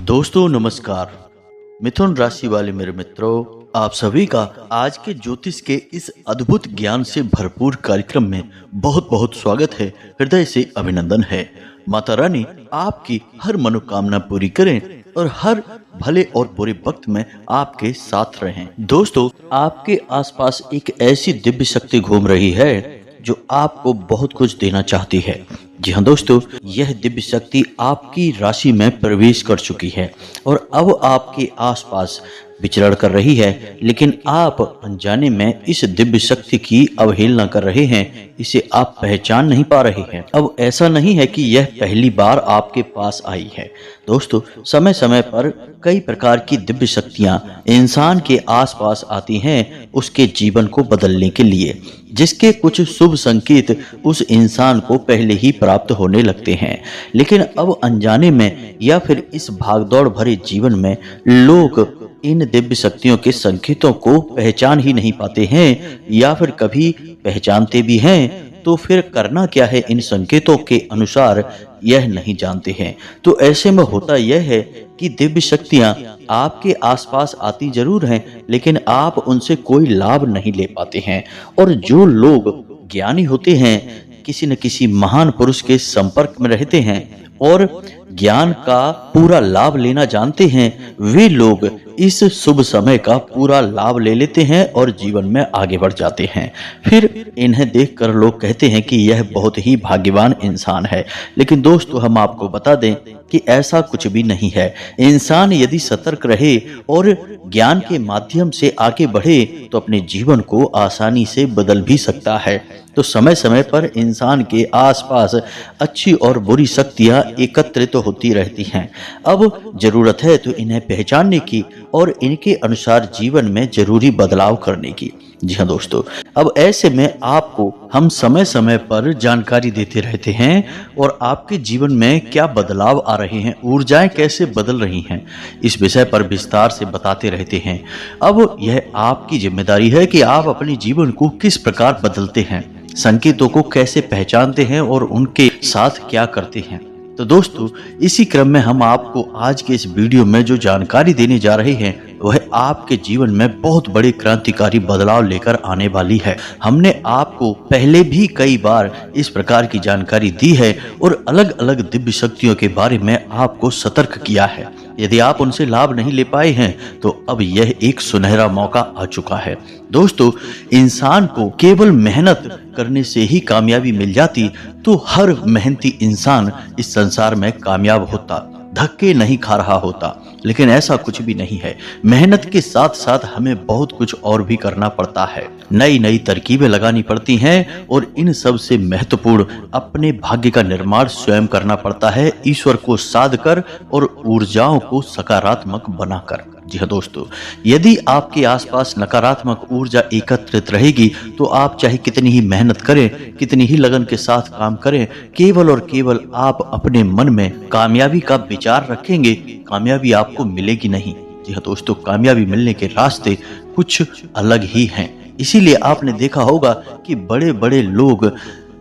दोस्तों नमस्कार। मिथुन राशि वाले मेरे मित्रों, आप सभी का आज के ज्योतिष के इस अद्भुत ज्ञान से भरपूर कार्यक्रम में बहुत बहुत स्वागत है। हृदय से अभिनंदन है। माता रानी आपकी हर मनोकामना पूरी करें और हर भले और बुरे वक्त में आपके साथ रहें। दोस्तों, आपके आसपास एक ऐसी दिव्य शक्ति घूम रही है जो आपको बहुत कुछ देना चाहती है। जी हाँ दोस्तों, यह दिव्य शक्ति आपकी राशि में प्रवेश कर चुकी है और अब आपके आसपास विचरण कर रही है, लेकिन आप अनजाने में इस दिव्य शक्ति की अवहेलना कर रहे हैं। इसे आप पहचान नहीं पा रहे हैं। अब ऐसा नहीं है कि यह पहली बार आपके पास आई है। दोस्तों, समय समय पर कई प्रकार की दिव्य शक्तियां इंसान के आसपास आती हैं उसके जीवन को बदलने के लिए, जिसके कुछ शुभ संकेत उस इंसान को पहले ही प्राप्त होने लगते हैं। लेकिन अब अनजाने में या फिर इस भागदौड़ भरे जीवन में लोग इन दिव्य शक्तियों के संकेतों को पहचान ही नहीं पाते हैं, या फिर कभी पहचानते भी हैं तो फिर करना क्या है इन संकेतों के अनुसार यह नहीं जानते हैं। तो ऐसे में होता यह है कि दिव्य शक्तियां आपके आसपास आती जरूर हैं, लेकिन आप उनसे कोई लाभ नहीं ले पाते हैं। और जो लोग ज्ञानी होते हैं, किसी न किसी महान पुरुष के संपर्क में रहते हैं और ज्ञान का पूरा लाभ लेना जानते हैं, वे लोग इस शुभ समय का पूरा लाभ ले लेते हैं और जीवन में आगे बढ़ जाते हैं। फिर इन्हें देखकर लोग कहते हैं कि यह बहुत ही भाग्यवान इंसान है। लेकिन दोस्तों, हम आपको बता दें कि ऐसा कुछ भी नहीं है। इंसान यदि सतर्क रहे और ज्ञान के माध्यम से आगे बढ़े तो अपने जीवन को आसानी से बदल भी सकता है। तो समय समय पर इंसान के आसपास अच्छी और बुरी शक्तियां एकत्रित होती रहती हैं। अब जरूरत है तो इन्हें पहचानने की और इनके अनुसार जीवन में जरूरी बदलाव करने की। जी हाँ दोस्तों, अब ऐसे में आपको हम समय समय पर जानकारी देते रहते हैं और आपके जीवन में क्या बदलाव आ रहे हैं, ऊर्जाएं कैसे बदल रही हैं, इस विषय पर विस्तार से बताते रहते हैं। अब यह आपकी जिम्मेदारी है कि आप अपने जीवन को किस प्रकार बदलते हैं, संकेतों को कैसे पहचानते हैं और उनके साथ क्या करते हैं। तो दोस्तों, इसी क्रम में हम आपको आज के इस वीडियो में जो जानकारी देने जा रहे हैं वह आपके जीवन में बहुत बड़े क्रांतिकारी बदलाव लेकर आने वाली है। हमने आपको पहले भी कई बार इस प्रकार की जानकारी दी है और अलग अलग दिव्य शक्तियों के बारे में आपको सतर्क किया है। यदि आप उनसे लाभ नहीं ले पाए हैं तो अब यह एक सुनहरा मौका आ चुका है। दोस्तों, इंसान को केवल मेहनत करने से ही कामयाबी मिल जाती तो हर मेहनती इंसान इस संसार में कामयाब होता, धक्के नहीं खा रहा होता। लेकिन ऐसा कुछ भी नहीं है। मेहनत के साथ साथ हमें बहुत कुछ और भी करना पड़ता है। नई नई तरकीबें लगानी पड़ती हैं और इन सब से महत्वपूर्ण अपने भाग्य का निर्माण स्वयं करना पड़ता है, ईश्वर को साध कर और ऊर्जाओं को सकारात्मक बनाकर। जी हाँ दोस्तों, यदि आपके आसपास नकारात्मक ऊर्जा एकत्रित रहेगी तो आप चाहे कितनी ही मेहनत करें, कितनी ही लगन के साथ काम करें, केवल और केवल आप अपने मन में कामयाबी का विचार रखेंगे, कामयाबी आपको मिलेगी नहीं। जी हाँ दोस्तों, कामयाबी मिलने के रास्ते कुछ अलग ही हैं। इसीलिए आपने देखा होगा कि बड़े बड़े लोग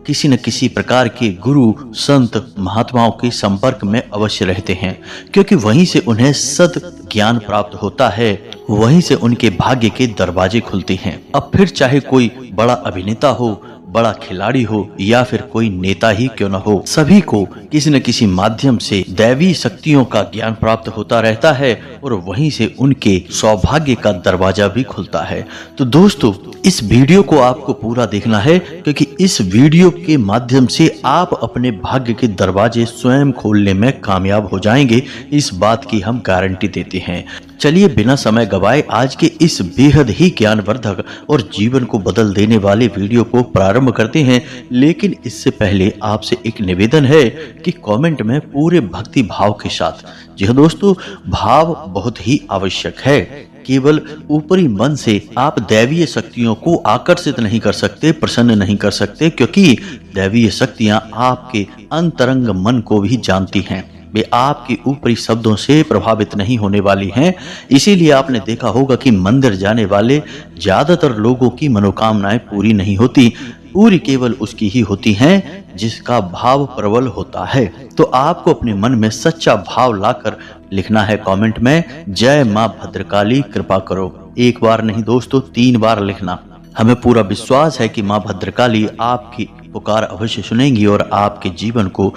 किसी न किसी प्रकार के गुरु, संत, महात्माओं के संपर्क में अवश्य रहते हैं, क्योंकि वहीं से उन्हें सद ज्ञान प्राप्त होता है, वहीं से उनके भाग्य के दरवाजे खुलते हैं। अब फिर चाहे कोई बड़ा अभिनेता हो, बड़ा खिलाड़ी हो या फिर कोई नेता ही क्यों न हो, सभी को किसी न किसी माध्यम से दैवी शक्तियों का ज्ञान प्राप्त होता रहता है और वहीं से उनके सौभाग्य का दरवाजा भी खुलता है। तो दोस्तों, इस वीडियो को आपको पूरा देखना है, क्योंकि इस वीडियो के माध्यम से आप अपने भाग्य के दरवाजे स्वयं खोलने में कामयाब हो जाएंगे। इस बात की हम गारंटी देते हैं। चलिए बिना समय गवाए आज के इस बेहद ही ज्ञानवर्धक और जीवन को बदल देने वाले वीडियो को प्रारंभ करते हैं। लेकिन इससे पहले आपसे एक निवेदन है कि कमेंट में पूरे भक्ति भाव के साथ, जी हाँ दोस्तों, भाव बहुत ही आवश्यक है। केवल ऊपरी मन से आप दैवीय शक्तियों को आकर्षित नहीं कर सकते, प्रसन्न नहीं कर सकते, क्योंकि दैवीय शक्तियां आपके अंतरंग मन को भी जानती हैं। वे आपके ऊपरी शब्दों से प्रभावित नहीं होने वाली हैं। इसीलिए आपने देखा होगा कि मंदिर जाने वाले ज्यादातर लोगों की मनोकामनाएं पूरी नहीं होती। पूरी केवल उसकी ही होती हैं जिसका भाव प्रबल होता है। तो आपको अपने मन में सच्चा भाव लाकर लिखना है कमेंट में, जय माँ भद्रकाली कृपा करो। एक बार नहीं दोस्तों, 3 बार लिखना। हमें पूरा विश्वास है कि माँ भद्रकाली आपकी पुकार अवश्य सुनेंगी और आपके जीवन को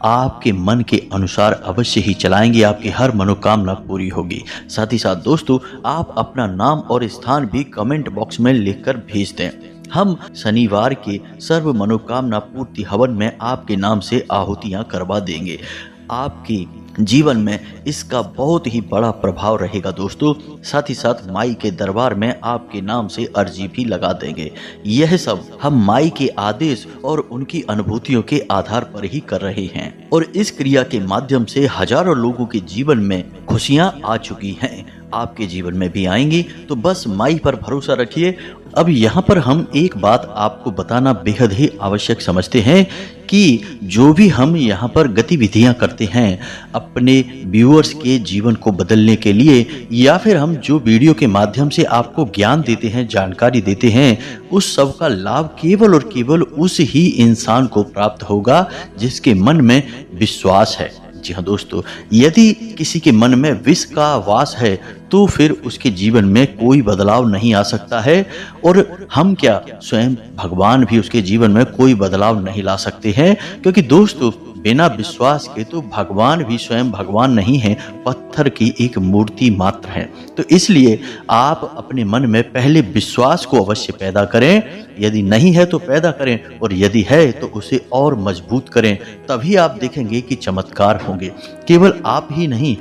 आपके मन के अनुसार अवश्य ही चलाएंगी, आपकी हर मनोकामना पूरी होगी। साथ ही साथ दोस्तों, आप अपना नाम और स्थान भी कमेंट बॉक्स में लिखकर भेज दें। हम शनिवार के सर्व मनोकामना पूर्ति हवन में आपके नाम से आहुतियां करवा देंगे। आपकी जीवन में इसका बहुत ही बड़ा प्रभाव रहेगा दोस्तों। साथ ही साथ माई के दरबार में आपके नाम से अर्जी भी लगा देंगे। यह सब हम माई के आदेश और उनकी अनुभूतियों के आधार पर ही कर रहे हैं और इस क्रिया के माध्यम से हजारों लोगों के जीवन में खुशियां आ चुकी हैं, आपके जीवन में भी आएंगी। तो बस माई पर भरोसा रखिए। अब यहाँ पर हम एक बात आपको बताना बेहद ही आवश्यक समझते हैं कि जो भी हम यहाँ पर गतिविधियाँ करते हैं अपने व्यूअर्स के जीवन को बदलने के लिए, या फिर हम जो वीडियो के माध्यम से आपको ज्ञान देते हैं, जानकारी देते हैं, उस सब का लाभ केवल और केवल उस ही इंसान को प्राप्त होगा जिसके मन में विश्वास है। जी हाँ दोस्तों, यदि किसी के मन में विष का वास है तो फिर उसके जीवन में कोई बदलाव नहीं आ सकता है और हम क्या, स्वयं भगवान भी उसके जीवन में कोई बदलाव नहीं ला सकते हैं। क्योंकि दोस्तों, बिना विश्वास के तो भगवान भी स्वयं भगवान नहीं है, पत्थर की एक मूर्ति मात्र है। तो इसलिए आप अपने मन में पहले विश्वास को अवश्य पैदा करें। यदि नहीं है तो पैदा करें और यदि है तो उसे और मजबूत करें। तभी आप देखेंगे कि चमत्कार होंगे। केवल आप ही नहीं,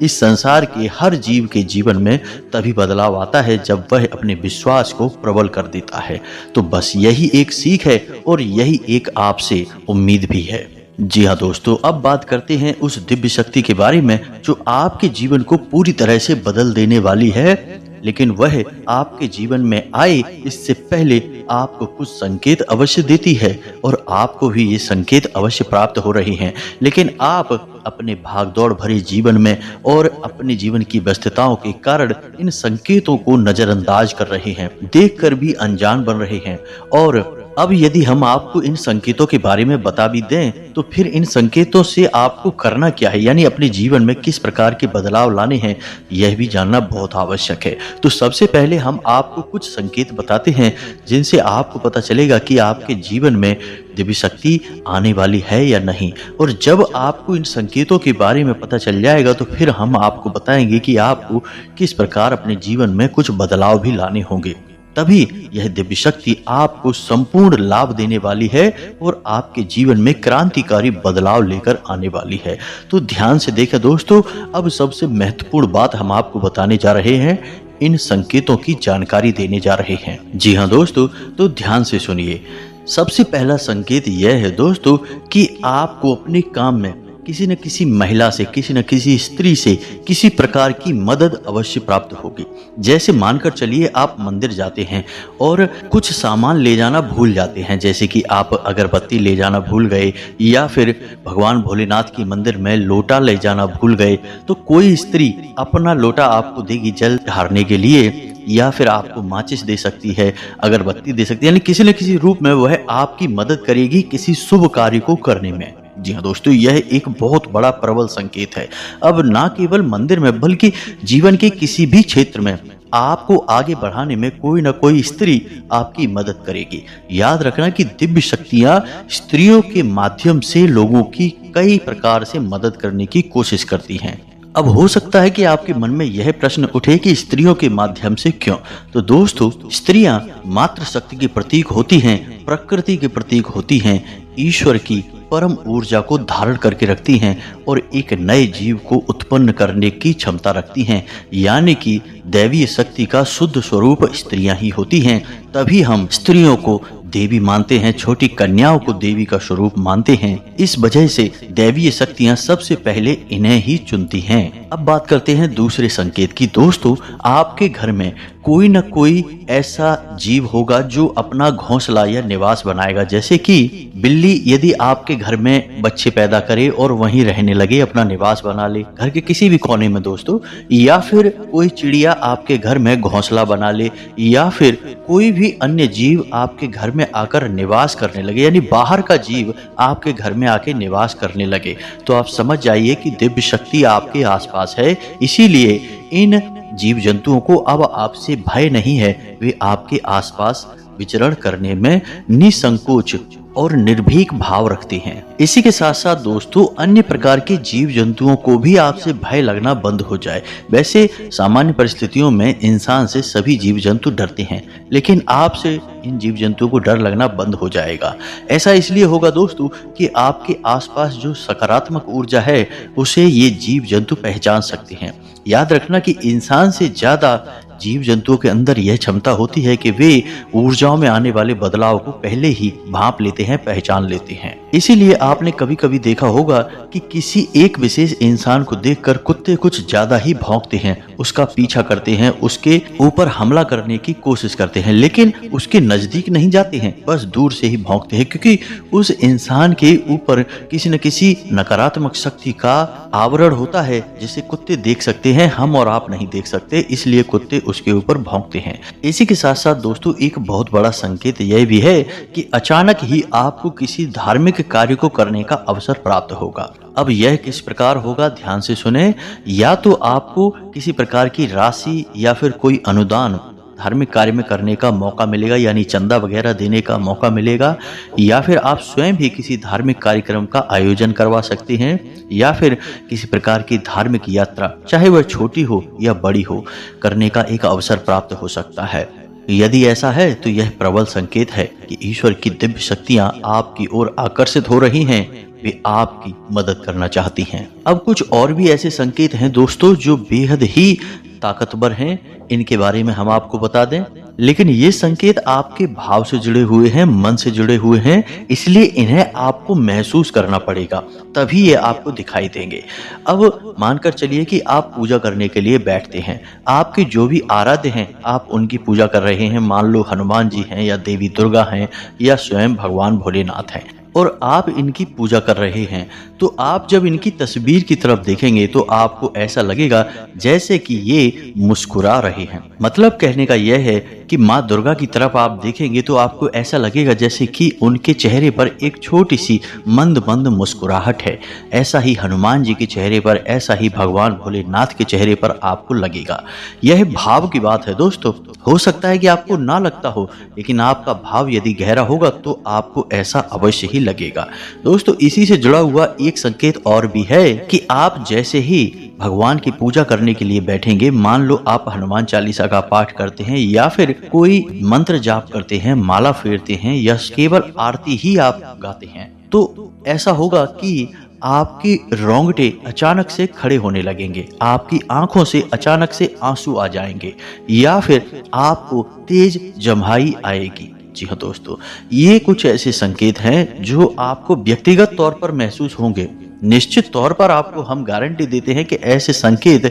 इस संसार के हर जीव के जीवन में तभी बदलाव आता है जब वह अपने विश्वास को प्रबल कर देता है। तो बस यही एक सीख है और यही एक आपसे उम्मीद भी है। जी हाँ दोस्तों, अब बात करते हैं उस दिव्य शक्ति के बारे में जो आपके जीवन को पूरी तरह से बदल देने वाली है। लेकिन वह आपके जीवन में आए इससे पहले आपको कुछ संकेत अवश्य देती है और आपको भी ये संकेत अवश्य प्राप्त हो रहे हैं। लेकिन आप अपने भागदौड़ भरे जीवन में और अपने जीवन की व्यस्तताओं के कारण इन संकेतों को नजरअंदाज कर रहे हैं, देखकर भी अनजान बन रहे हैं। और अब यदि हम आपको इन संकेतों के बारे में बता भी दें तो फिर इन संकेतों से आपको करना क्या है, यानी अपने जीवन में किस प्रकार के बदलाव लाने हैं, यह भी जानना बहुत आवश्यक है। तो सबसे पहले हम आपको कुछ संकेत बताते हैं जिनसे आपको पता चलेगा कि आपके जीवन में दिव्य शक्ति आने वाली है या नहीं। और जब आपको इन संकेतों के बारे में पता चल जाएगा तो फिर हम आपको बताएंगे कि आपको किस प्रकार अपने जीवन में कुछ बदलाव भी लाने होंगे। तभी यह दिव्य शक्ति आपको संपूर्ण लाभ देने वाली है और आपके जीवन में क्रांतिकारी बदलाव लेकर आने वाली है। तो ध्यान से देखें दोस्तों, अब सबसे महत्वपूर्ण बात हम आपको बताने जा रहे हैं, इन संकेतों की जानकारी देने जा रहे हैं। जी हाँ दोस्तों, तो ध्यान से सुनिए। सबसे पहला संकेत यह है दोस्तों कि आपको अपने काम में किसी न किसी महिला से, किसी न किसी स्त्री से किसी प्रकार की मदद अवश्य प्राप्त होगी। जैसे मानकर चलिए आप मंदिर जाते हैं और कुछ सामान ले जाना भूल जाते हैं, जैसे कि आप अगरबत्ती ले जाना भूल गए या फिर भगवान भोलेनाथ की मंदिर में लोटा ले जाना भूल गए, तो कोई स्त्री अपना लोटा आपको देगी जल ढारने के लिए, या फिर आपको माचिस दे सकती है, अगरबत्ती दे सकती है, यानी किसी न किसी रूप में वह आपकी मदद करेगी किसी शुभ कार्य को करने में। जी हाँ दोस्तों, यह एक बहुत बड़ा प्रबल संकेत है। अब ना केवल मंदिर में बल्कि जीवन के किसी भी क्षेत्र में आपको आगे बढ़ाने में कोई ना कोई स्त्री आपकी मदद करेगी। याद रखना कि दिव्य शक्तियां स्त्रियों के माध्यम से लोगों की कई प्रकार से मदद करने की कोशिश करती हैं। अब हो सकता है कि आपके मन में यह प्रश्न उठे कि स्त्रियों के माध्यम से क्यों? तो दोस्तों, स्त्रियां मातृ शक्ति के प्रतीक होती हैं, प्रकृति के प्रतीक होती हैं, ईश्वर की परम ऊर्जा को धारण करके रखती हैं और एक नए जीव को उत्पन्न करने की क्षमता रखती हैं। यानी कि दैवीय शक्ति का शुद्ध स्वरूप स्त्रियां ही होती हैं। तभी हम स्त्रियों को देवी मानते हैं, छोटी कन्याओं को देवी का स्वरूप मानते हैं। इस वजह से दैवीय शक्तियां सबसे पहले इन्हें ही चुनती हैं। अब बात करते हैं दूसरे संकेत की। दोस्तों, आपके घर में कोई न कोई ऐसा जीव होगा जो अपना घोंसला या निवास बनाएगा। जैसे कि बिल्ली यदि आपके घर में बच्चे पैदा करे और वहीं रहने लगे, अपना निवास बना ले घर के किसी भी कोने में दोस्तों, या फिर कोई चिड़िया आपके घर में घोंसला बना ले, या फिर कोई भी अन्य जीव आपके घर में आकर निवास करने लगे, यानी बाहर का जीव आपके घर में आके निवास करने लगे, तो आप समझ जाइए कि दिव्य शक्ति आपके आसपास है। इसीलिए इन जीव जंतुओं को अब आपसे भय नहीं है, वे आपके आसपास विचरण करने में निसंकोच और निर्भीक भाव रखते हैं। इसी के साथ साथ दोस्तों, अन्य प्रकार के जीव जंतुओं को भी आपसे भय लगना बंद हो जाए। वैसे सामान्य परिस्थितियों में इंसान से सभी जीव जंतु डरते हैं, लेकिन आपसे इन जीव जंतुओं को डर लगना बंद हो जाएगा। ऐसा इसलिए होगा दोस्तों कि आपके आसपास जो सकारात्मक ऊर्जा है उसे ये जीव जंतु पहचान सकते हैं। याद रखना कि इंसान से ज्यादा जीव जंतुओं के अंदर यह क्षमता होती है कि वे ऊर्जाओं में आने वाले बदलाव को पहले ही भांप लेते हैं, पहचान लेते हैं। इसीलिए आपने कभी कभी देखा होगा कि किसी एक विशेष इंसान को देखकर कुत्ते कुछ ज्यादा ही भौंकते हैं, उसका पीछा करते हैं, उसके ऊपर हमला करने की कोशिश करते हैं, लेकिन उसके नजदीक नहीं जाते हैं, बस दूर से ही भौंकते हैं, क्योंकि उस इंसान के ऊपर किसी न किसी नकारात्मक शक्ति का आवरण होता है जिसे कुत्ते देख सकते हैं, हम और आप नहीं देख सकते, इसलिए कुत्ते उसके ऊपर भौंकते हैं। इसी के साथ साथ दोस्तों, एक बहुत बड़ा संकेत यह भी है कि अचानक ही आपको किसी धार्मिक कार्य को करने का अवसर प्राप्त होगा। अब यह किस प्रकार होगा, ध्यान से सुने। या तो आपको किसी प्रकार की राशि या फिर कोई अनुदान धार्मिक कार्य में करने का मौका मिलेगा, यानी चंदा वगैरह देने का मौका मिलेगा, या फिर आप स्वयं भी किसी धार्मिक कार्यक्रम का आयोजन करवा सकते हैं, या फिर किसी प्रकार की धार्मिक यात्रा, चाहे वह छोटी हो या बड़ी हो, करने का एक अवसर प्राप्त हो सकता है। यदि ऐसा है तो यह प्रबल संकेत है कि ईश्वर की दिव्य शक्तियां आपकी ओर आकर्षित हो रही हैं, वे आपकी मदद करना चाहती हैं। अब कुछ और भी ऐसे संकेत हैं दोस्तों जो बेहद ही ताकतवर हैं, इनके बारे में हम आपको बता दें, लेकिन ये संकेत आपके भाव से जुड़े हुए हैं, मन से जुड़े हुए हैं, इसलिए इन्हें आपको महसूस करना पड़ेगा, तभी ये आपको दिखाई देंगे। अब मानकर चलिए कि आप पूजा करने के लिए बैठते हैं, आपके जो भी आराध्य हैं आप उनकी पूजा कर रहे हैं, मान लो हनुमान जी हैं या देवी दुर्गा हैं या स्वयं भगवान भोलेनाथ हैं, और आप इनकी पूजा कर रहे हैं, तो आप जब इनकी तस्वीर की तरफ देखेंगे तो आपको ऐसा लगेगा जैसे कि ये मुस्कुरा रहे हैं। मतलब कहने का यह है कि माँ दुर्गा की तरफ आप देखेंगे तो आपको ऐसा लगेगा जैसे कि उनके चेहरे पर एक छोटी सी मंद मंद मुस्कुराहट है। ऐसा ही हनुमान जी के चेहरे पर, ऐसा ही भगवान भोलेनाथ के चेहरे पर आपको लगेगा। यह भाव की बात है दोस्तों। हो सकता है कि आपको ना लगता हो, लेकिन आपका भाव यदि गहरा होगा तो आपको ऐसा अवश्य ही लगेगा। दोस्तों, इसी से जुड़ा हुआ एक संकेत और भी है कि आप जैसे ही भगवान की पूजा करने के लिए बैठेंगे, मान लो आप हनुमान चालीसा का पाठ करते हैं या फिर कोई मंत्र जाप करते हैं, माला फेरते हैं या केवल आरती ही आप गाते हैं, तो ऐसा होगा कि आपके रोंगटे अचानक से खड़े होने लगेंगे, आपकी आंखों से अचानक से आंसू आ जाएंगे, या फिर आपको तेज जम्हाई आएगी। जी हाँ दोस्तों, ये कुछ ऐसे संकेत हैं जो आपको व्यक्तिगत तौर पर महसूस होंगे। निश्चित तौर पर आपको हम गारंटी देते हैं कि ऐसे संकेत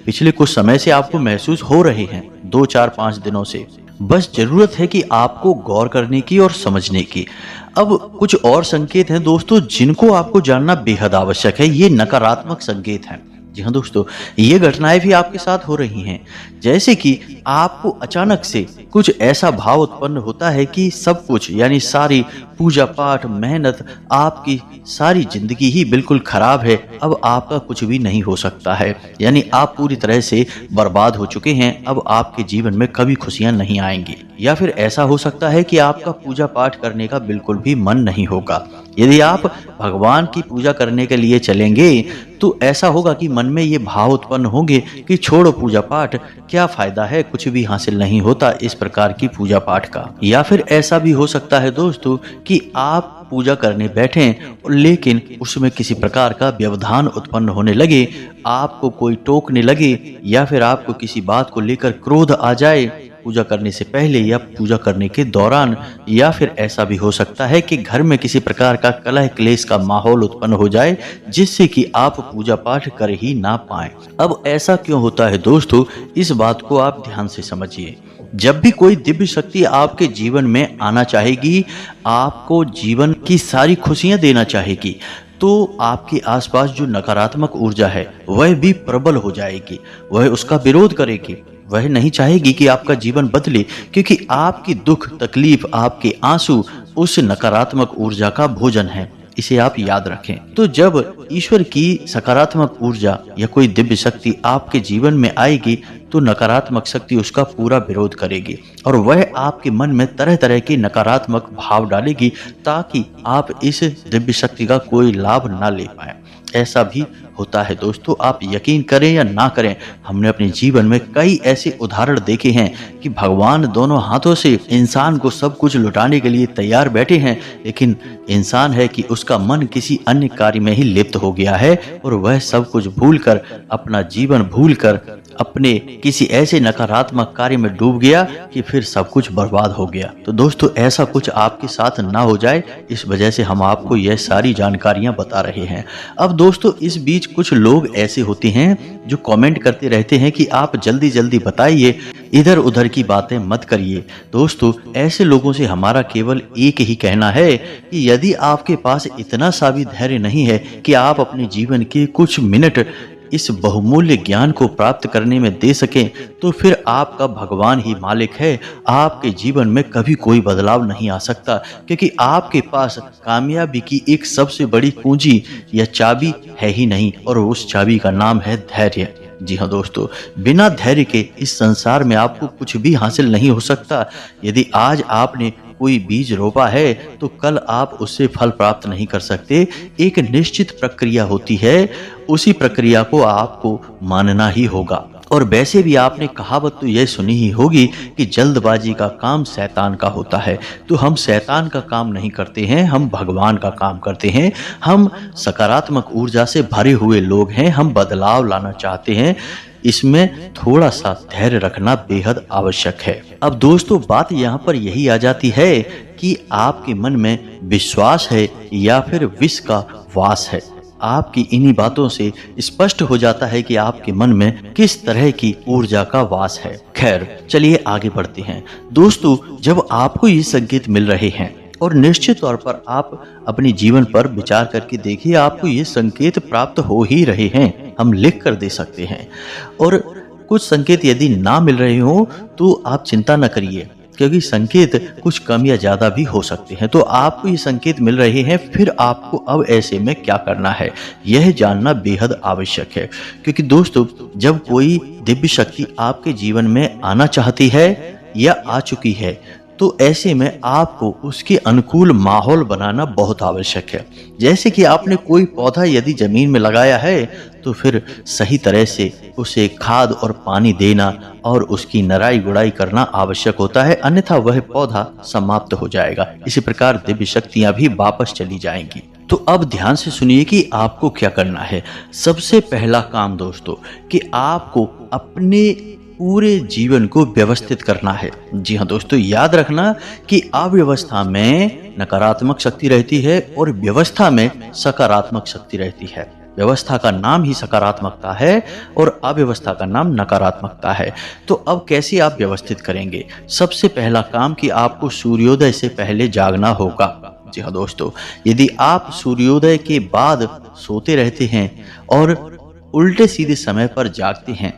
पिछले कुछ समय से आपको महसूस हो रहे हैं, 2, 4, 5 दिनों से। बस जरूरत है कि आपको गौर करने की और समझने की। अब कुछ और संकेत हैं दोस्तों जिनको आपको जानना बेहद आवश्यक है। ये नकारात्मक संकेत हैं। जी हाँ दोस्तों, ये घटनाएं भी आपके साथ हो रही हैं, जैसे कि आपको अचानक से कुछ ऐसा भाव उत्पन्न होता है कि सब कुछ, यानी सारी पूजा पाठ, मेहनत, आपकी सारी जिंदगी ही बिल्कुल खराब है, अब आपका कुछ भी नहीं हो सकता है, यानी आप पूरी तरह से बर्बाद हो चुके हैं, अब आपके जीवन में कभी खुशियां नहीं आएंगी। या फिर ऐसा हो सकता है कि आपका पूजा पाठ करने का बिल्कुल भी मन नहीं होगा। यदि आप भगवान की पूजा करने के लिए चलेंगे तो ऐसा होगा कि मन में ये भाव उत्पन्न होंगे कि छोड़ो पूजा पाठ, क्या फायदा है, कुछ भी हासिल नहीं होता इस प्रकार की पूजा पाठ का। या फिर ऐसा भी हो सकता है दोस्तों कि आप पूजा करने बैठें लेकिन उसमें किसी प्रकार का व्यवधान उत्पन्न होने लगे, आपको कोई टोकने लगे या फिर आपको किसी बात को लेकर क्रोध आ जाए, पूजा करने से पहले या पूजा करने के दौरान, या फिर ऐसा भी हो सकता है कि घर में किसी प्रकार का कलह क्लेश का माहौल उत्पन्न हो जाए जिससे कि आप पूजा पाठ कर ही ना पाएं। अब ऐसा क्यों होता है दोस्तों, इस बात को आप ध्यान से समझिए। जब भी कोई दिव्य शक्ति आपके जीवन में आना चाहेगी, आपको जीवन की सारी खुशियां देना चाहेगी, तो आपके आसपास जो नकारात्मक ऊर्जा है वह भी प्रबल हो जाएगी। वह उसका विरोध करेगी, वह नहीं चाहेगी कि आपका जीवन बदले, क्योंकि आपकी दुख तकलीफ, आपके आंसू उस नकारात्मक ऊर्जा का भोजन है। इसे आप याद रखें। तो जब ईश्वर की सकारात्मक ऊर्जा या कोई दिव्य शक्ति आपके जीवन में आएगी तो नकारात्मक शक्ति उसका पूरा विरोध करेगी और वह आपके मन में तरह तरह के नकारात्मक भाव डालेगी ताकि आप इस दिव्य शक्ति का कोई लाभ ना ले पाए। ऐसा भी होता है दोस्तों, आप यकीन करें या ना करें, हमने अपने जीवन में कई ऐसे उदाहरण देखे हैं कि भगवान दोनों हाथों से इंसान को सब कुछ लुटाने के लिए तैयार बैठे हैं, लेकिन इंसान है कि उसका मन किसी अन्य कार्य में ही लिप्त हो गया है और वह सब कुछ भूलकर, अपना जीवन भूलकर अपने किसी ऐसे नकारात्मक कार्य में डूब गया कि फिर सब कुछ बर्बाद हो गया। तो दोस्तों, ऐसा कुछ आपके साथ ना हो जाए, इस वजह से हम आपको यह सारी जानकारियां बता रहे हैं। अब दोस्तों, इस बीच कुछ लोग ऐसे होते हैं जो कमेंट करते रहते हैं कि आप जल्दी जल्दी बताइए, इधर उधर की बातें मत करिए। दोस्तों, ऐसे लोगों से हमारा केवल एक ही कहना है कि यदि आपके पास इतना सा भी धैर्य नहीं है कि आप अपने जीवन के कुछ मिनट इस बहुमूल्य ज्ञान को प्राप्त करने में दे सकें, तो फिर आपका भगवान ही मालिक है। आपके जीवन में कभी कोई बदलाव नहीं आ सकता, क्योंकि आपके पास कामयाबी की एक सबसे बड़ी कुंजी या चाबी है ही नहीं, और उस चाबी का नाम है धैर्य। जी हाँ दोस्तों, बिना धैर्य के इस संसार में आपको कुछ भी हासिल नहीं हो सकता। यदि आज आपने कोई बीज रोपा है तो कल आप उससे फल प्राप्त नहीं कर सकते। एक निश्चित प्रक्रिया होती है, उसी प्रक्रिया को आपको मानना ही होगा। और वैसे भी आपने कहावत तो यह सुनी ही होगी कि जल्दबाजी का काम शैतान का होता है। तो हम शैतान का काम नहीं करते हैं, हम भगवान का काम करते हैं। हम सकारात्मक ऊर्जा से भरे हुए लोग हैं, हम बदलाव लाना चाहते हैं। इसमें थोड़ा सा धैर्य रखना बेहद आवश्यक है। अब दोस्तों, बात यहाँ पर यही आ जाती है कि आपके मन में विश्वास है या फिर विष का वास है। आपकी इन्हीं बातों से स्पष्ट हो जाता है कि आपके मन में किस तरह की ऊर्जा का वास है। खैर, चलिए आगे बढ़ते हैं। दोस्तों, जब आपको ये संकेत मिल रहे हैं, और निश्चित तौर पर आप अपने जीवन पर विचार करके देखिए, आपको ये संकेत प्राप्त हो ही रहे हैं, हम लिख कर दे सकते हैं। और कुछ संकेत यदि ना मिल रहे हो तो आप चिंता न करिए, क्योंकि संकेत कुछ कम या ज्यादा भी हो सकते हैं। तो आपको ये संकेत मिल रहे हैं, फिर आपको अब ऐसे में क्या करना है यह जानना बेहद आवश्यक है। क्योंकि दोस्तों, जब कोई दिव्य शक्ति आपके जीवन में आना चाहती है या आ चुकी है, तो ऐसे में आपको उसके अनुकूल माहौल बनाना बहुत आवश्यक है। जैसे कि आपने कोई पौधा यदि जमीन में लगाया है तो फिर सही तरह से उसे खाद और पानी देना और उसकी नराई गुड़ाई करना आवश्यक होता है, अन्यथा वह पौधा समाप्त हो जाएगा। इसी प्रकार दिव्य शक्तियां भी वापस चली जाएंगी। तो अब ध्यान से सुनिए कि आपको क्या करना है। सबसे पहला काम दोस्तों, कि आपको अपने पूरे जीवन को व्यवस्थित करना है। जी हाँ दोस्तों, याद रखना कि अव्यवस्था में नकारात्मक शक्ति रहती है और व्यवस्था में सकारात्मक शक्ति रहती है। व्यवस्था का नाम ही सकारात्मकता है और अव्यवस्था का नाम नकारात्मकता है। तो अब कैसे आप व्यवस्थित करेंगे? सबसे पहला काम कि आपको सूर्योदय से पहले जागना होगा। जी हाँ दोस्तों, यदि आप सूर्योदय के बाद सोते रहते हैं और उल्टे सीधे समय पर जागते हैं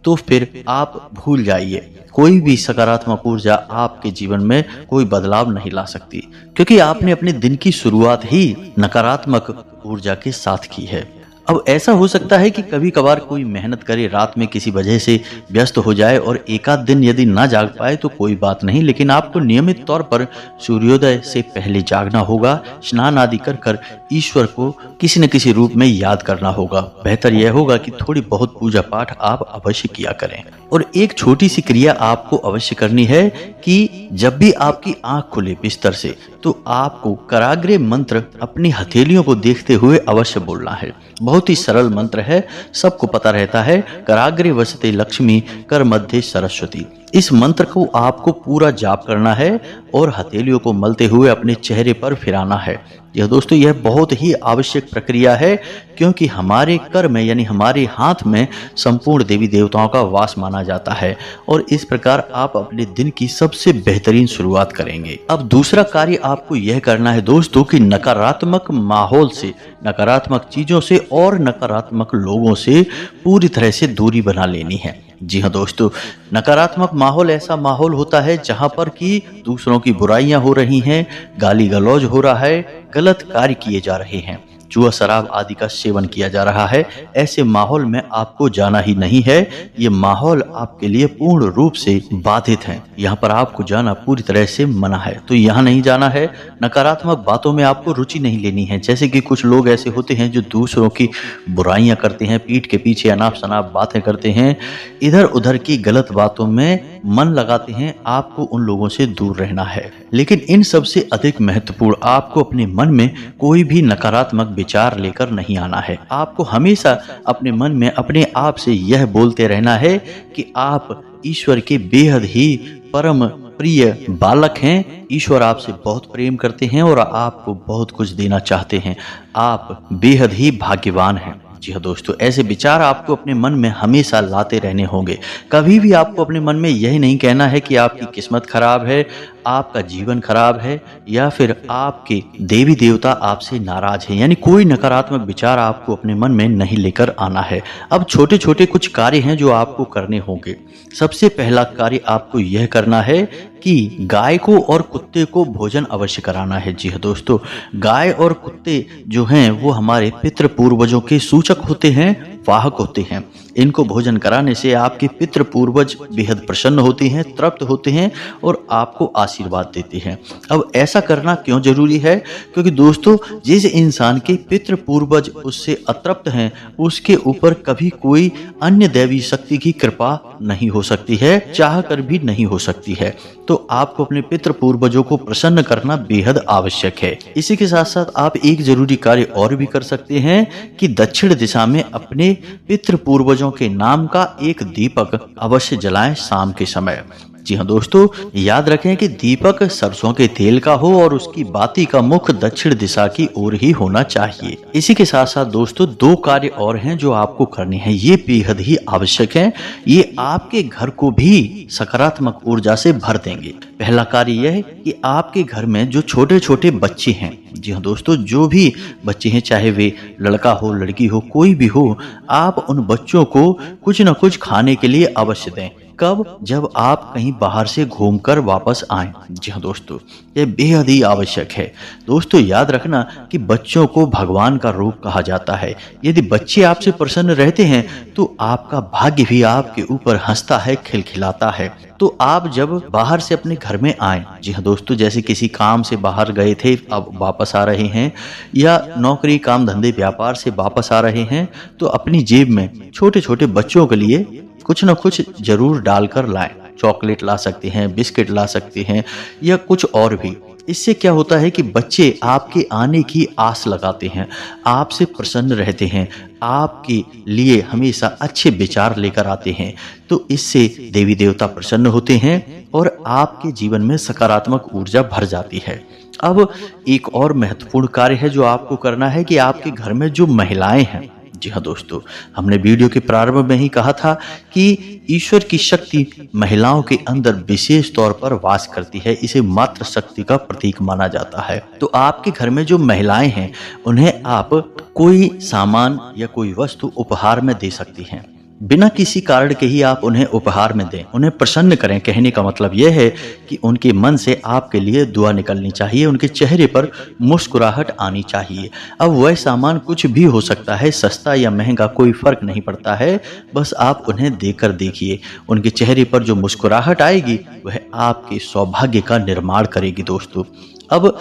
तो फिर आप भूल जाइए, कोई भी सकारात्मक ऊर्जा आपके जीवन में कोई बदलाव नहीं ला सकती, क्योंकि आपने अपने दिन की शुरुआत ही नकारात्मक ऊर्जा के साथ की है। अब ऐसा हो सकता है कि कभी कभार कोई मेहनत करे, रात में किसी वजह से व्यस्त हो जाए और एक आध दिन यदि ना जाग पाए तो कोई बात नहीं, लेकिन आपको नियमित तौर पर सूर्योदय से पहले जागना होगा। स्नान आदि कर कर ईश्वर को किसी न किसी रूप में याद करना होगा। बेहतर यह होगा कि थोड़ी बहुत पूजा पाठ आप अवश्य किया करें। और एक छोटी सी क्रिया आपको अवश्य करनी है कि जब भी आपकी आंख खुले बिस्तर से, तो आपको कराग्रे मंत्र अपनी हथेलियों को देखते हुए अवश्य बोलना है। बहुत ही सरल मंत्र है, सबको पता रहता है। कराग्रे वसते लक्ष्मी, कर मध्य सरस्वती। इस मंत्र को आपको पूरा जाप करना है और हथेलियों को मलते हुए अपने चेहरे पर फिराना है। यह दोस्तों यह बहुत ही आवश्यक प्रक्रिया है, क्योंकि हमारे कर में यानी हमारे हाथ में संपूर्ण देवी देवताओं का वास माना जाता है और इस प्रकार आप अपने दिन की सबसे बेहतरीन शुरुआत करेंगे। अब दूसरा कार्य आपको यह करना है दोस्तों कि नकारात्मक माहौल से, नकारात्मक चीजों से और नकारात्मक लोगों से पूरी तरह से दूरी बना लेनी है। जी हाँ दोस्तों, नकारात्मक माहौल ऐसा माहौल होता है जहाँ पर कि दूसरों की बुराइयां हो रही हैं, गाली गलौज हो रहा है, गलत कार्य किए जा रहे हैं, जुआ शराब आदि का सेवन किया जा रहा है। ऐसे माहौल में आपको जाना ही नहीं है। ये माहौल आपके लिए पूर्ण रूप से बाधित है। यहाँ पर आपको जाना पूरी तरह से मना है, तो यहाँ नहीं जाना है। नकारात्मक बातों में आपको रुचि नहीं लेनी है। जैसे कि कुछ लोग ऐसे होते हैं जो दूसरों की बुराइयां करते हैं, पीठ के पीछे अनाप शनाप बातें करते हैं, इधर उधर की गलत बातों में मन लगाते हैं। आपको उन लोगों से दूर रहना है। लेकिन इन सबसे अधिक महत्वपूर्ण, आपको अपने मन में कोई भी नकारात्मक विचार लेकर नहीं आना है। आपको हमेशा अपने मन में अपने आप से यह बोलते रहना है कि आप ईश्वर के बेहद ही परम प्रिय बालक हैं। ईश्वर आपसे बहुत प्रेम करते हैं और आपको बहुत कुछ देना चाहते हैं। आप बेहद ही भाग्यवान हैं। जी हाँ दोस्तों, ऐसे विचार आपको अपने मन में हमेशा लाते रहने होंगे। कभी भी आपको अपने मन में यही नहीं कहना है कि आपकी किस्मत खराब है, आपका जीवन खराब है या फिर आपके देवी देवता आपसे नाराज हैं। यानी कोई नकारात्मक विचार आपको अपने मन में नहीं लेकर आना है। अब छोटे छोटे कुछ कार्य हैं जो आपको करने होंगे। सबसे पहला कार्य आपको यह करना है कि गाय को और कुत्ते को भोजन अवश्य कराना है। जी हाँ दोस्तों, गाय और कुत्ते जो हैं वो हमारे पितृ पूर्वजों के सूचक होते हैं, वाहक होते हैं। इनको भोजन कराने से आपके पितृ पूर्वज बेहद प्रसन्न होते हैं, तृप्त होते हैं और आपको आशीर्वाद देते हैं। अब ऐसा करना क्यों जरूरी है? क्योंकि दोस्तों, जिस इंसान के पितृ पूर्वज उससे अतृप्त हैं, उसके ऊपर कभी कोई अन्य दैवी शक्ति की कृपा नहीं हो सकती है, चाह कर भी नहीं हो सकती है। तो आपको अपने पितृ पूर्वजों को प्रसन्न करना बेहद आवश्यक है। इसी के साथ साथ आप एक जरूरी कार्य और भी कर सकते हैं कि दक्षिण दिशा में अपने पितृ पूर्वजों के नाम का एक दीपक अवश्य जलाएं शाम के समय। जी हाँ दोस्तों, याद रखें कि दीपक सरसों के तेल का हो और उसकी बाती का मुख दक्षिण दिशा की ओर ही होना चाहिए। इसी के साथ साथ दोस्तों, दो कार्य और हैं जो आपको करने हैं। ये बेहद ही आवश्यक हैं। ये आपके घर को भी सकारात्मक ऊर्जा से भर देंगे। पहला कार्य यह है कि आपके घर में जो छोटे छोटे बच्चे हैं, जी हाँ दोस्तों, जो भी बच्चे हैं, चाहे वे लड़का हो लड़की हो कोई भी हो, आप उन बच्चों को कुछ न कुछ खाने के लिए अवश्य दें। कब? जब आप कहीं बाहर से घूमकर वापस आएं। जी हाँ दोस्तों, यह बेहद ही आवश्यक है। दोस्तों याद रखना कि बच्चों को भगवान का रूप कहा जाता है। यदि बच्चे आपसे प्रसन्न रहते हैं तो आपका भाग्य भी आपके ऊपर हंसता है, खिलखिलाता है। तो आप जब बाहर से अपने घर में आए, जी हाँ दोस्तों, जैसे किसी काम से बाहर गए थे, अब वापस आ रहे हैं, या नौकरी काम धंधे व्यापार से वापस आ रहे हैं, तो अपनी जेब में छोटे छोटे बच्चों के लिए कुछ न कुछ जरूर डालकर लाएं। चॉकलेट ला सकते हैं, बिस्किट ला सकते हैं या कुछ और भी। इससे क्या होता है कि बच्चे आपके आने की आस लगाते हैं, आपसे प्रसन्न रहते हैं, आपके लिए हमेशा अच्छे विचार लेकर आते हैं। तो इससे देवी देवता प्रसन्न होते हैं और आपके जीवन में सकारात्मक ऊर्जा भर जाती है। अब एक और महत्वपूर्ण कार्य है जो आपको करना है कि आपके घर में जो महिलाएं हैं, जी हाँ दोस्तों, हमने वीडियो के प्रारंभ में ही कहा था कि ईश्वर की शक्ति महिलाओं के अंदर विशेष तौर पर वास करती है। इसे मातृ शक्ति का प्रतीक माना जाता है। तो आपके घर में जो महिलाएं हैं, उन्हें आप कोई सामान या कोई वस्तु उपहार में दे सकती हैं। बिना किसी कारण के ही आप उन्हें उपहार में दें, उन्हें प्रसन्न करें। कहने का मतलब यह है कि उनके मन से आपके लिए दुआ निकलनी चाहिए, उनके चेहरे पर मुस्कुराहट आनी चाहिए। अब वह सामान कुछ भी हो सकता है, सस्ता या महंगा कोई फर्क नहीं पड़ता है, बस आप उन्हें देकर देखिए। उनके चेहरे पर जो मुस्कुराहट आएगी वह आपके सौभाग्य का निर्माण करेगी। दोस्तों, अब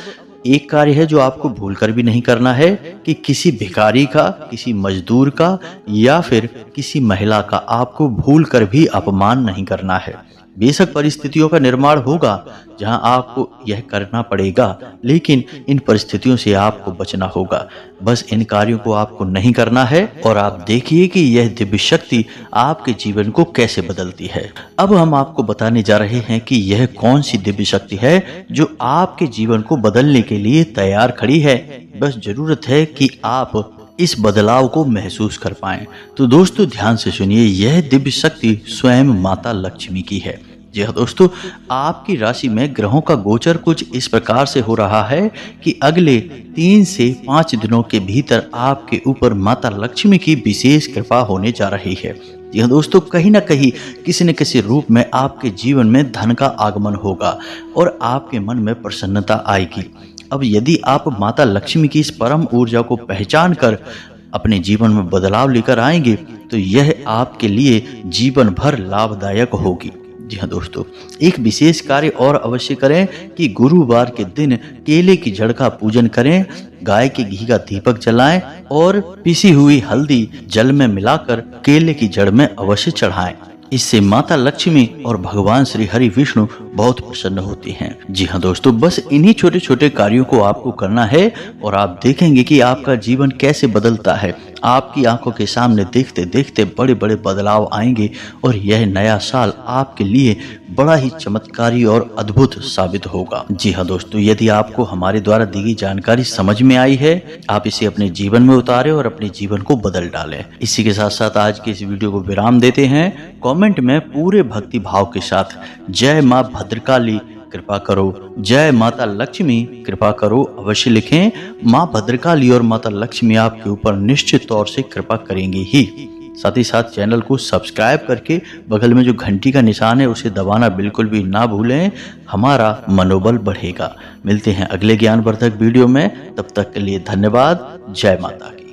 एक कार्य है जो आपको भूलकर भी नहीं करना है कि किसी भिखारी का, किसी मजदूर का या फिर किसी महिला का आपको भूलकर भी अपमान नहीं करना है। बेशक परिस्थितियों का निर्माण होगा जहां आपको यह करना पड़ेगा, लेकिन इन परिस्थितियों से आपको बचना होगा। बस इन कार्यों को आपको नहीं करना है और आप देखिए कि यह दिव्य शक्ति आपके जीवन को कैसे बदलती है। अब हम आपको बताने जा रहे हैं कि यह कौन सी दिव्य शक्ति है जो आपके जीवन को बदलने के लिए तैयार खड़ी है। बस जरूरत है कि आप इस बदलाव को महसूस कर पाएं। तो दोस्तों ध्यान से सुनिए, यह दिव्य शक्ति स्वयं माता लक्ष्मी की है। जी हाँ दोस्तों, आपकी राशि में ग्रहों का गोचर कुछ इस प्रकार से हो रहा है कि अगले 3 से 5 दिनों के भीतर आपके ऊपर माता लक्ष्मी की विशेष कृपा होने जा रही है। जी हाँ दोस्तों, कहीं ना कहीं किसी न किसी रूप में आपके जीवन में धन का आगमन होगा और आपके मन में प्रसन्नता आएगी। अब यदि आप माता लक्ष्मी की इस परम ऊर्जा को पहचान कर अपने जीवन में बदलाव लेकर आएंगे तो यह आपके लिए जीवन भर लाभदायक होगी। जी हाँ दोस्तों, एक विशेष कार्य और अवश्य करें कि गुरुवार के दिन केले की जड़ का पूजन करें, गाय के घी का दीपक जलाएं और पिसी हुई हल्दी जल में मिलाकर केले की जड़ में अवश्य चढ़ाएं। इससे माता लक्ष्मी और भगवान श्री हरि विष्णु बहुत प्रसन्न होते हैं। जी हाँ दोस्तों, बस इन्हीं छोटे छोटे कार्यों को आपको करना है और आप देखेंगे कि आपका जीवन कैसे बदलता है। आपकी आंखों के सामने देखते देखते बड़े बड़े बदलाव आएंगे और यह नया साल आपके लिए बड़ा ही चमत्कारी और अद्भुत साबित होगा। जी हाँ दोस्तों, यदि आपको हमारे द्वारा दी गई जानकारी समझ में आई है, आप इसे अपने जीवन में उतारें और अपने जीवन को बदल डालें। इसी के साथ साथ आज के इस वीडियो को विराम देते हैं। कमेंट में पूरे भक्ति भाव के साथ जय माँ भद्रकाली कृपा करो, जय माता लक्ष्मी कृपा करो अवश्य लिखें। माँ भद्रकाली और माता लक्ष्मी आपके ऊपर निश्चित तौर से कृपा करेंगे ही। साथ ही साथ चैनल को सब्सक्राइब करके बगल में जो घंटी का निशान है उसे दबाना बिल्कुल भी ना भूलें, हमारा मनोबल बढ़ेगा। मिलते हैं अगले ज्ञानवर्धक वीडियो में, तब तक के लिए धन्यवाद। जय माता की।